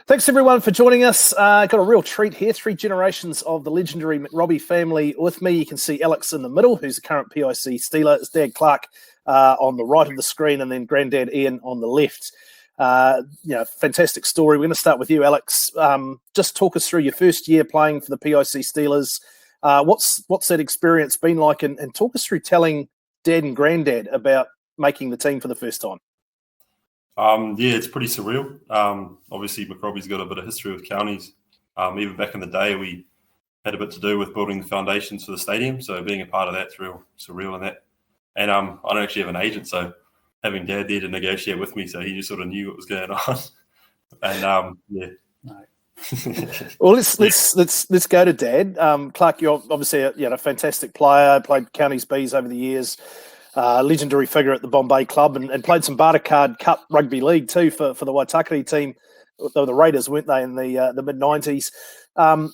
Thanks, everyone, for joining us. Got a real treat here. 3 generations of the legendary McRobbie family with me. You can see Alex in the middle, who's a current PIC Steeler. It's Dad Clark on the right of the screen, and then Granddad Ian on the left. Fantastic story. We're going to start with you, Alex. Just talk us through your first year playing for the PIC Steelers. What's that experience been like? And talk us through telling Dad and Granddad about making the team for the first time. It's pretty surreal. Obviously, McRobbie's got a bit of history with counties. Even back in the day, we had a bit to do with building the foundations for the stadium. So being a part of that's real surreal in that. And I don't actually have an agent, so having Dad there to negotiate with me, so he just sort of knew what was going on. And Well, let's go to Dad. Clark, you're obviously a fantastic player. Played counties Bs over the years. Legendary figure at the Bombay club and played some Bartercard Cup rugby league too for the Waitakere team. They were the Raiders, weren't they, in the mid-90s?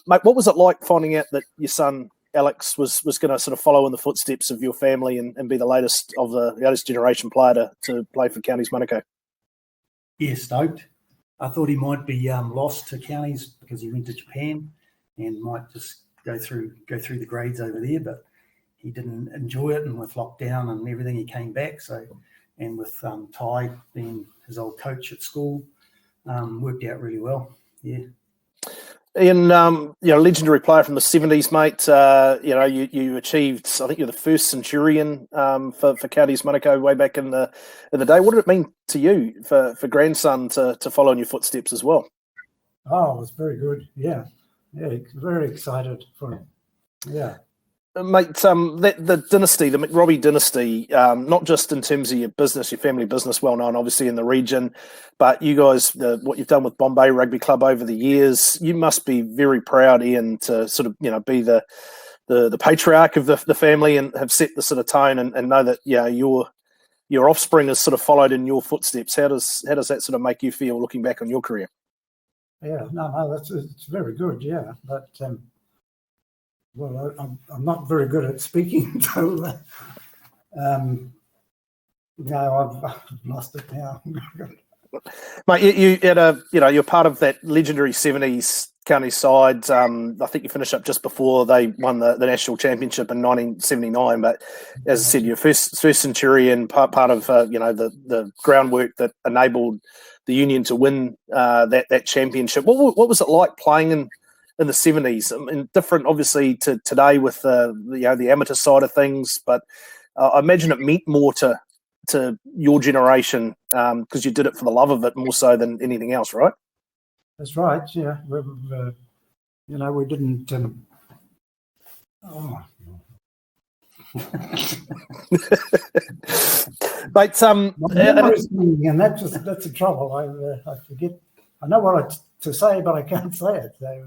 Mate, what was it like finding out that your son Alex was going to sort of follow in the footsteps of your family and be the latest generation player to play for Counties Manukau? Yeah, stoked. I thought he might be lost to counties because he went to Japan and might just go through the grades over there, but he didn't enjoy it, and with lockdown and everything, he came back. So, and with Ty being his old coach at school, worked out really well. Yeah. Ian, legendary player from the 70s, mate. You achieved, I think you're the first centurion for Counties Manukau way back in the day. What did it mean to you for grandson to follow in your footsteps as well? Oh, it was very good. Yeah, very excited for him. Yeah. Mate, the dynasty, the McRobbie dynasty, not just in terms of your business, your family business, well known obviously in the region, but you guys, what you've done with Bombay Rugby Club over the years, you must be very proud, Ian, to sort of be the patriarch of the family and have set the sort of tone and know that your offspring has sort of followed in your footsteps. How does that sort of make you feel looking back on your career? Yeah, no, it's very good. Yeah, but. Well, I'm not very good at speaking, so I've lost it now. Mate, you had you're part of that legendary 70s county side. I think you finished up just before they won the national championship in 1979. But as I said, your first centurion, part of the groundwork that enabled the Union to win that championship. What was it like playing in the 70s? I mean, different obviously to today with the amateur side of things, but I imagine it meant more to your generation because you did it for the love of it more so than anything else, right? That's right. Yeah, we didn't. But and that's the trouble. I forget. I know what to say, but I can't say it. So.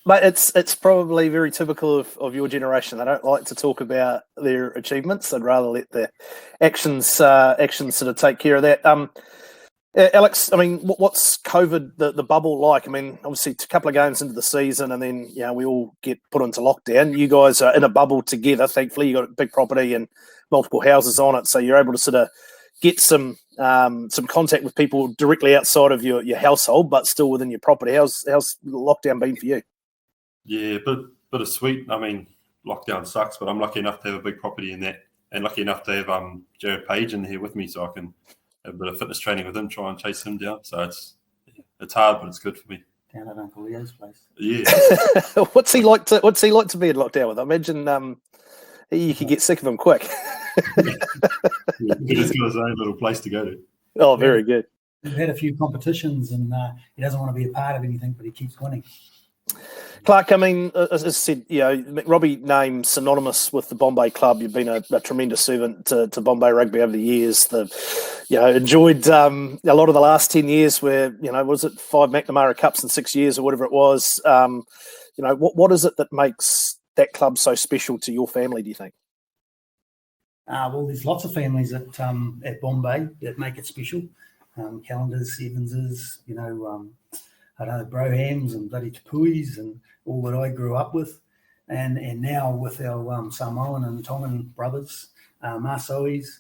Mate, it's probably very typical of your generation. They don't like to talk about their achievements. They'd rather let the actions sort of take care of that. Alex, I mean, what's COVID, the bubble like? I mean, obviously a couple of games into the season and then, we all get put into lockdown. You guys are in a bubble together. Thankfully, you got a big property and multiple houses on it. So you're able to sort of get some contact with people directly outside of your household, but still within your property. How's lockdown been for you? Yeah, bit of sweet. I mean, lockdown sucks, but I'm lucky enough to have a big property in that, and lucky enough to have Jared Page in here with me, so I can have a bit of fitness training with him, try and chase him down. So it's hard, but it's good for me. Down at Uncle Leo's place. Yeah. What's he like to be in lockdown with? I imagine you could get sick of him quick. He just got his own little place to go to. Oh, very good. We've had a few competitions, and he doesn't want to be a part of anything, but he keeps winning. Clark, I mean, as I said, McRobbie name synonymous with the Bombay club. You've been a tremendous servant to Bombay Rugby over the years. Enjoyed a lot of the last 10 years where, was it 5 McNamara Cups in 6 years or whatever it was? What is it that makes that club so special to your family, do you think? Well, there's lots of families at Bombay that make it special. Calendars, Evanses, I don't know, Brohams and bloody Tapuis and all that I grew up with. And now with our Samoan and Tongan brothers, Masois,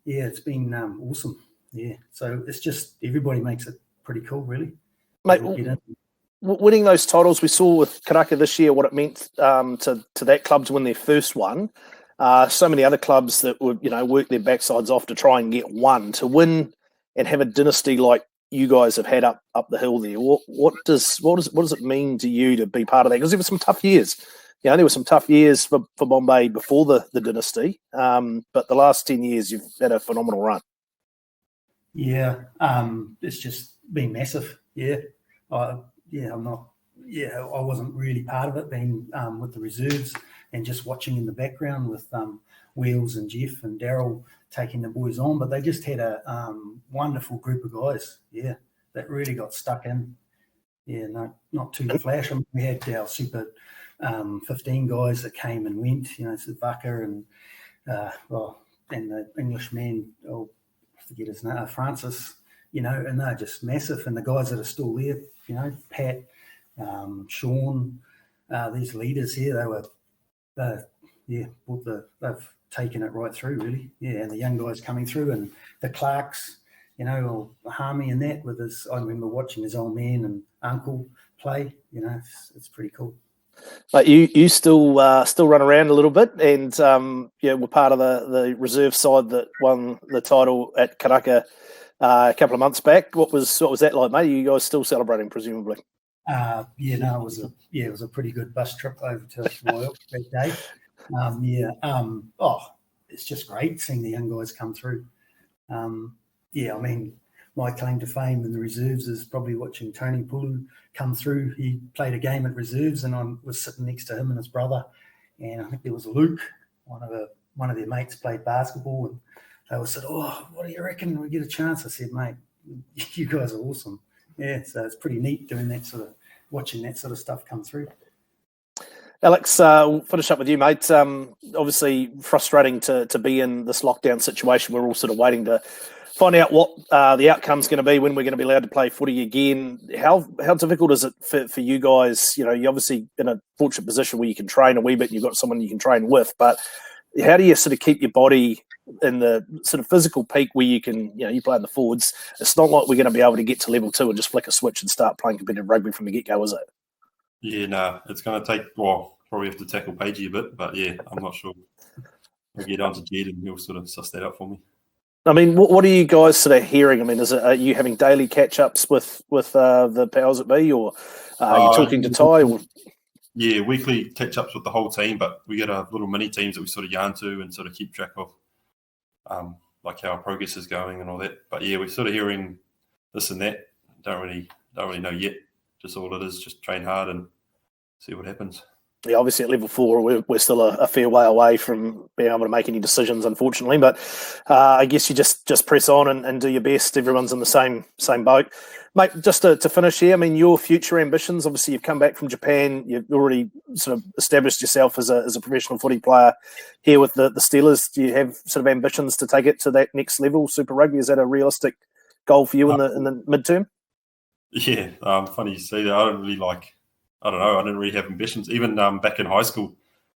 it's been awesome. Yeah, so it's just everybody makes it pretty cool, really. Mate, winning those titles, we saw with Karaka this year what it meant to that club to win their first one. So many other clubs that would, work their backsides off to try and get one. To win and have a dynasty like you guys have had up the hill there, what does it mean to you to be part of that? Because there were some tough years. There were some tough years for Bombay before the dynasty, but the last 10 years you've had a phenomenal run. Yeah, it's just been massive. Yeah, I wasn't really part of it, being with the reserves and just watching in the background with Wheels and Jeff and Daryl taking the boys on. But they just had a wonderful group of guys, that really got stuck in. Yeah, not too flash. We had our super 15 guys that came and went, so Vaka and the Englishman, I forget his name, Francis, and they're just massive. And the guys that are still there, Pat, Sean, these leaders here, they've taken it right through, really. Yeah, and the young guys coming through, and the Clarks, Harmy and that with his. I remember watching his old man and uncle play. It's pretty cool. But you still run around a little bit, and we're part of the reserve side that won the title at Karaka a couple of months back. What was that like, mate? You guys still celebrating, presumably? It was a pretty good bus trip over to Royal that day. It's just great seeing the young guys come through. My claim to fame in the reserves is probably watching Tony Pulu come through. He played a game at reserves, and I was sitting next to him and his brother, and I think there was Luke, one of their mates, played basketball, and they all said, "Oh, what do you reckon when we get a chance?" I said, "Mate, you guys are awesome." Yeah, so it's pretty neat doing that watching that sort of stuff come through. Alex, we'll finish up with you, mate. Obviously frustrating to be in this lockdown situation. We're all sort of waiting to find out what the outcome's going to be when we're going to be allowed to play footy again. How difficult is it for you guys? You're obviously in a fortunate position where you can train a wee bit and you've got someone you can train with, but how do you sort of keep your body in the sort of physical peak where you can, you play in the forwards? It's not like we're going to be able to get to level 2 and just flick a switch and start playing competitive rugby from the get-go, is it? Yeah, no, it's going to take, probably have to tackle Pagey a bit, but yeah, I'm not sure. I'll get on to Jed and he'll sort of suss that out for me. I mean, what are you guys sort of hearing? I mean, are you having daily catch-ups with the powers that be, or are you talking to Ty? Or? Yeah, weekly catch-ups with the whole team, but we get little mini teams that we sort of yarn to and sort of keep track of, like how our progress is going and all that. But yeah, we're sort of hearing this and that. Don't really know yet. Just all it is, just train hard and see what happens. Yeah, obviously at level 4, we're still a fair way away from being able to make any decisions, unfortunately. But I guess you just press on and do your best. Everyone's in the same boat. Mate, just to finish here, I mean, your future ambitions, obviously you've come back from Japan. You've already sort of established yourself as a professional footy player here with the Steelers. Do you have sort of ambitions to take it to that next level, Super Rugby? Is that a realistic goal for you in the midterm? Yeah, funny you say that. I didn't really have ambitions. Even back in high school,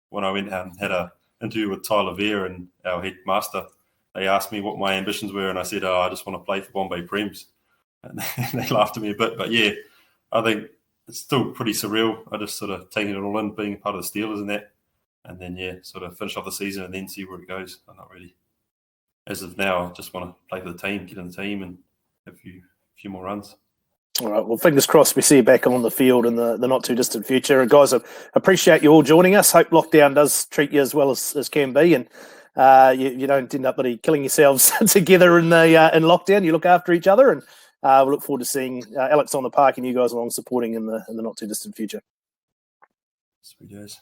when I went and had an interview with Tyler Veer and our headmaster, they asked me what my ambitions were, and I said, I just want to play for Bombay Prems. And they laughed at me a bit. But yeah, I think it's still pretty surreal. I just sort of taking it all in, being part of the Steelers and that. And then, sort of finish off the season and then see where it goes. I'm not really, as of now, I just want to play for the team, get in the team and have a few more runs. All right. Well, fingers crossed we see you back on the field in the not too distant future. Guys, I appreciate you all joining us. Hope lockdown does treat you as well as can be, and you don't end up really killing yourselves together in lockdown. You look after each other, and we look forward to seeing Alex on the park and you guys along supporting in the not too distant future. Sweet guys.